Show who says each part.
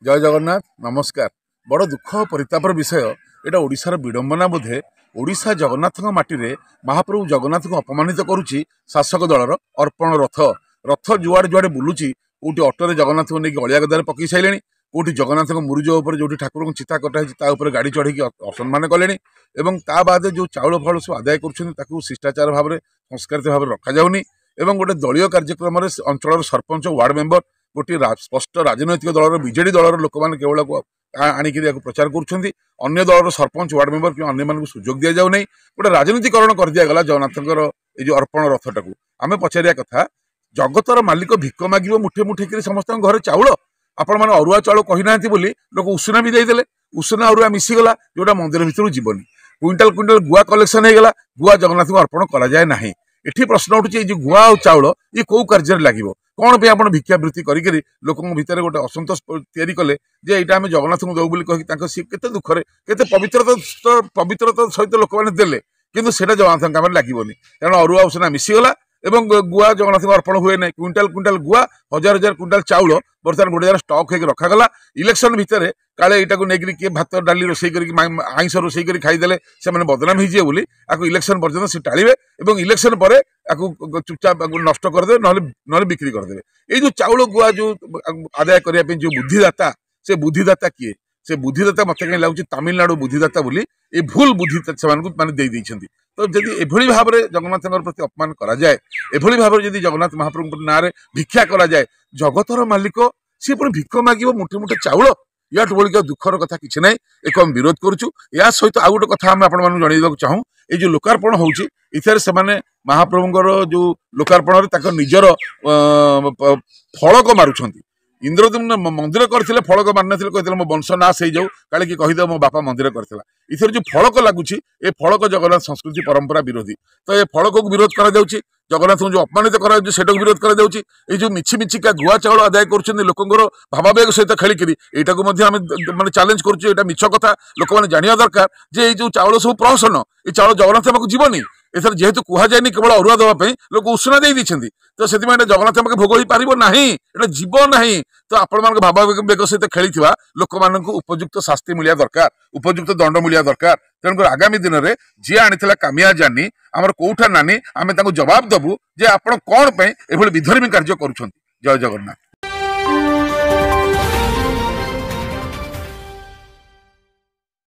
Speaker 1: जय जगन्नाथ नमस्कार। बड़ दुख और परितापर विषय एटा ओडिशार विडंबना बोधे। ओडिशा जगन्नाथ माटी महाप्रभु जगन्नाथ को अपमानित करुच्ची शासक दलर अर्पण रथ रथ जुआड़े जुआड़े बुलूची। कौटी अटोरे जगन्नाथ को लेकिन अलिया गदार पकई सारे कौटी जगन्नाथ मुरुज उपर जो ठाकुर को चिता कटा गाड़ी चढ़ी असम्मान कले बाद जो चाउल फल सब आदाय कर शिष्टाचार भाव में संस्कारित भाव में रखा जाऊनी। गोटे दलीय कार्यक्रम अंचल सरपंच वार्ड मेंबर गोटे स्पष्ट राजनैतिक दलर बीजेडी दलर लोक मैंने केवल आणिक प्रचार कर दलर सरपंच वार्ड मेंबर कि अन्य सुजोग दि जाऊ नहीं। गोटे राजनीतिकरण कर दिगला जगन्नाथ ये अर्पण रथटा को आम पचारिया कथा जगतर मालिक भिक मागिब मुठे मुठे कर समस्त घर चाउल आपण मैंने अरुआ चाउल कहना लोक उषुना भी देदेले उषुना अरुआ मिसीगला जोटा मंदिर भितर जीवनी क्विंटाल क्विंटाल गुआ कलेक्शन होगा गुआ जगन्नाथ को अर्पण कराए ना। एठी प्रश्न उठुचे गुआ और चाउल ये कौ कार्य लगे कौन पे आप भिक्षावृत्ति करी लोक भितर गोटे असंतोष तैयारी कले जे यहाँ आम जगन्नाथ को दौ बोली कही सी केते दुखरे केते पवित्रता सहित लोक मैंने देले किंतु सेटा जगन्नाथ काम लगे कारण अरुआ उषुना मिसीगला एवं गुआ जगन्नाथ को अर्पण हुए ना। क्विंटाल क्विंटाल गुआ हजार हजार क्विंटाल चाउल बर्तमान गोटे स्टक होकर रखागला इलेक्शन भितर काले यहाँ को लेकर किए भात डाली रोसे आईस रोसे कर खाईदे से बदनाम हो बोली इलेक्शन पर्यटन से टाड़े और इलेक्शन पर चुपचाप नष्ट करदे ना बिक्री करदे। ये जो चाउल गुआ जो आदाय करने जो बुद्धिदाता से बुद्धिदाता किए से बुद्धिदाता मत कहीं लगुच तमिलनाडु बुद्धिदाता बोली ये भूल बुद्धि से माने तो जदि एभली भाव में जगन्नाथ प्रति अपमान करा जाए एभली भाव में जदि जगन्नाथ महाप्रभु ना भिक्षा करा जाए जगतर मालिक सी पुणी भिक्ष मागिब मुठे मुठे चाउल या बोलिक दुखर कथा किसी ना एक विरोध करुचु। या सहित आउ गोटे कथा आम आपको चाहूँ ये जो लोकार्पण होची इथार से महाप्रभुंर जो लोकार्पण निजर फलक मारुंट इंद्रद्युम्न मंदिर करते फलक मारना कहते मो वंश नाश हो जाऊ काले कि कहीदे मो बापा मंदिर करथिला इथर जो फलक लगुच ए फलक जगन्नाथ संस्कृति परंपरा विरोधी। तो ये फलक को विरोध करा जगन्नाथ को जो अपमानित करा विरोध करा जो मिछि मिछिका गुआ चाउल आदाय कर लोकंर भावावेग सहित खेलिकी यहाँ को माने चैलेंज करुँ मिछ कथा लोक मैंने जाना दरकार जे ये जो चाउल सब प्रहसन ये चाउल जगन्नाथ पाक जीवनी एथर जेहेतु कहुए केवल अरुआ देवाई लोक उषुना दे तो से जगन्नाथ पाखे भोग हो पार ना एटा जीव ना। तो आपण मान भावावेग सहित खेली लोक मान उपयुक्त शास्ति मिलिया दरकार उपयुक्त दंड मिलिया दरकार। तेणुकर आगामी दिन में जी आनी कामिया जानी आमर कौठा नानी आम जवाब दबू जे आपण कौन पे एभली विधर्मी कार्य करुछंती। जय जगन्नाथ।